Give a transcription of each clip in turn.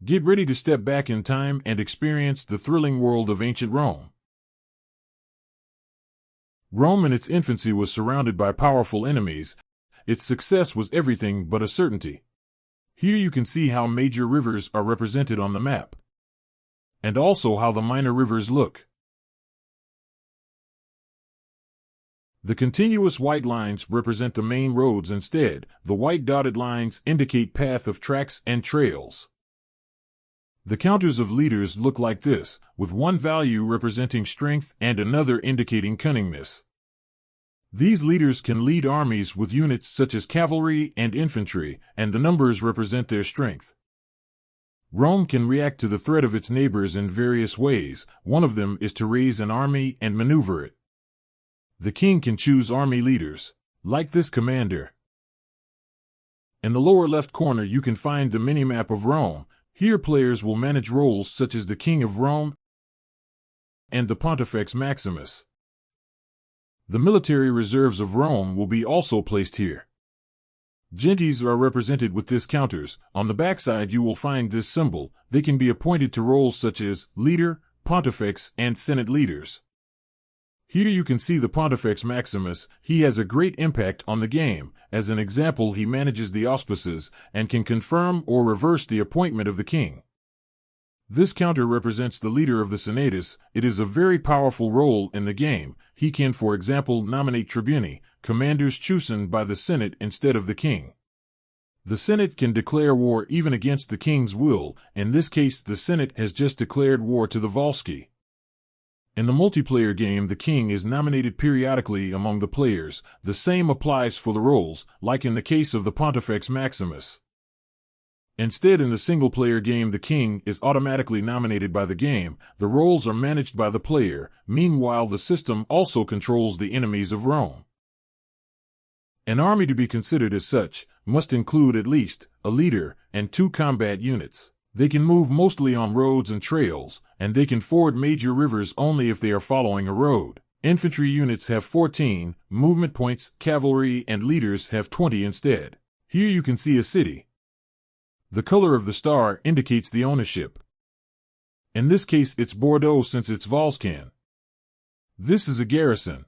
Get ready to step back in time and experience the thrilling world of ancient Rome. Rome in its infancy was surrounded by powerful enemies. Its success was everything but a certainty. Here you can see how major rivers are represented on the map, and also how the minor rivers look. The continuous white lines represent the main roads instead. The white dotted lines indicate path of tracks and trails. The counters of leaders look like this, with one value representing strength and another indicating cunningness. These leaders can lead armies with units such as cavalry and infantry, and the numbers represent their strength. Rome can react to the threat of its neighbors in various ways. One of them is to raise an army and maneuver it. The king can choose army leaders, like this commander. In the lower left corner you can find the mini-map of Rome. Here players will manage roles such as the King of Rome and the Pontifex Maximus. The military reserves of Rome will be also placed here. Gentes are represented with this counters. On the backside you will find this symbol. They can be appointed to roles such as leader, pontifex, and senate leaders. Here you can see the Pontifex Maximus. He has a great impact on the game. As an example, he manages the auspices and can confirm or reverse the appointment of the king. This counter represents the leader of the Senatus. It is a very powerful role in the game. He can, for example, nominate tribuni, commanders chosen by the Senate instead of the king. The Senate can declare war even against the king's will. In this case, the Senate has just declared war to the Volsci. In the multiplayer game, the king is nominated periodically among the players. The same applies for the roles, like in the case of the Pontifex Maximus. Instead, in the single-player game, the king is automatically nominated by the game. The roles are managed by the player. Meanwhile, the system also controls the enemies of Rome. An army to be considered as such must include at least a leader and 2 combat units. They can move mostly on roads and trails, and they can ford major rivers only if they are following a road. Infantry units have 14 movement points, cavalry and leaders have 20 instead. Here you can see a city. The color of the star indicates the ownership. In this case it's Bordeaux since it's Volscan. This is a garrison.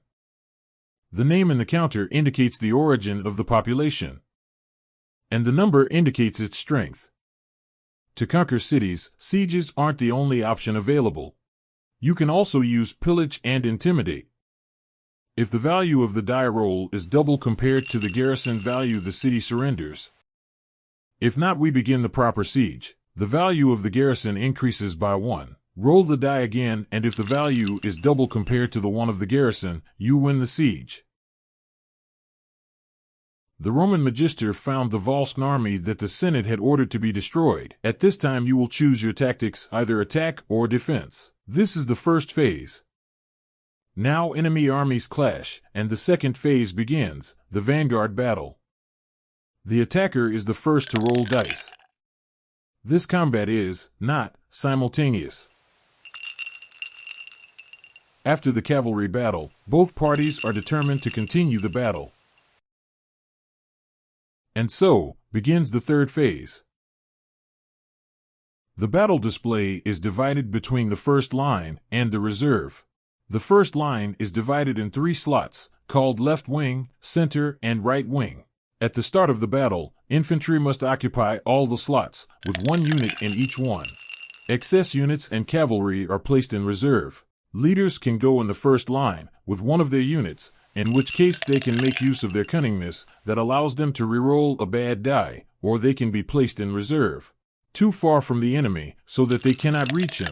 The name in the counter indicates the origin of the population, and the number indicates its strength. To conquer cities, sieges aren't the only option available. You can also use pillage and intimidate. If the value of the die roll is double compared to the garrison value, the city surrenders. If not, we begin the proper siege. The value of the garrison increases by 1. Roll the die again, and if the value is double compared to the one of the garrison, you win the siege. The Roman magister found the Volscan army that the Senate had ordered to be destroyed. At this time you will choose your tactics, either attack or defense. This is the first phase. Now enemy armies clash, and the second phase begins, the vanguard battle. The attacker is the first to roll dice. This combat is not simultaneous. After the cavalry battle, both parties are determined to continue the battle. And so begins the third phase. The battle display is divided between the first line and the reserve. The first line is divided in 3 slots, called left wing, center, and right wing. At the start of the battle, infantry must occupy all the slots, with 1 unit in each one. Excess units and cavalry are placed in reserve. Leaders can go in the first line, with one of their units, in which case they can make use of their cunningness that allows them to reroll a bad die, or they can be placed in reserve, too far from the enemy so that they cannot reach him,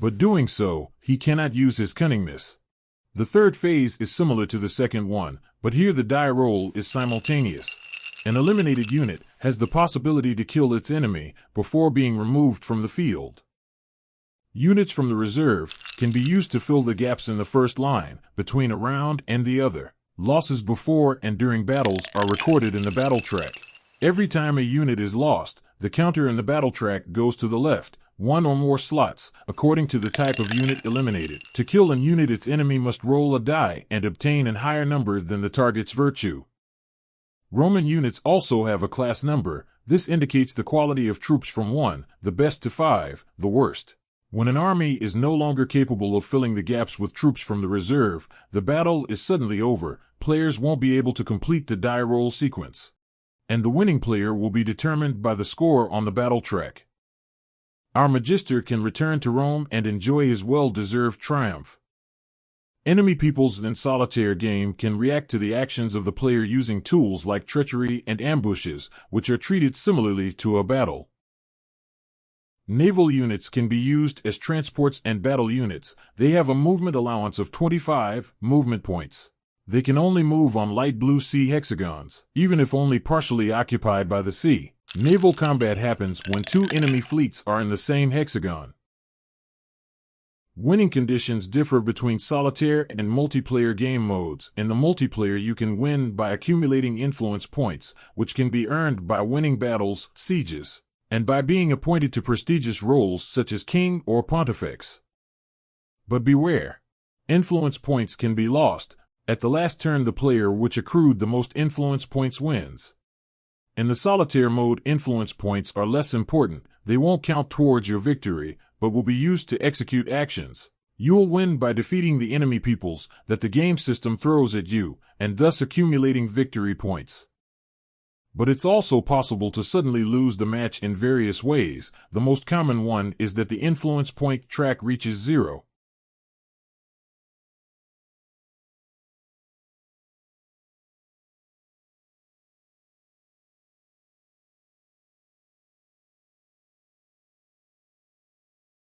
but doing so, he cannot use his cunningness. The third phase is similar to the second one, but here the die roll is simultaneous. An eliminated unit has the possibility to kill its enemy before being removed from the field. Units from the reserve can be used to fill the gaps in the first line, between a round and the other. Losses before and during battles are recorded in the battle track. Every time a unit is lost, the counter in the battle track goes to the left, 1 or more slots, according to the type of unit eliminated. To kill an unit, its enemy must roll a die and obtain a higher number than the target's virtue. Roman units also have a class number. This indicates the quality of troops from 1, the best, to 5, the worst. When an army is no longer capable of filling the gaps with troops from the reserve, the battle is suddenly over. Players won't be able to complete the die roll sequence, and the winning player will be determined by the score on the battle track. Our Magister can return to Rome and enjoy his well-deserved triumph. Enemy peoples in solitaire game can react to the actions of the player using tools like treachery and ambushes, which are treated similarly to a battle. Naval units can be used as transports and battle units. They have a movement allowance of 25 movement points. They can only move on light blue sea hexagons, even if only partially occupied by the sea. Naval combat happens when 2 enemy fleets are in the same hexagon. Winning conditions differ between solitaire and multiplayer game modes. In the multiplayer, you can win by accumulating influence points, which can be earned by winning battles, sieges, and by being appointed to prestigious roles such as king or pontifex. But beware, influence points can be lost. At the last turn, the player which accrued the most influence points wins. In the solitaire mode, influence points are less important. They won't count towards your victory, but will be used to execute actions. You'll win by defeating the enemy peoples that the game system throws at you, and thus accumulating victory points. But it's also possible to suddenly lose the match in various ways. The most common one is that the influence point track reaches 0.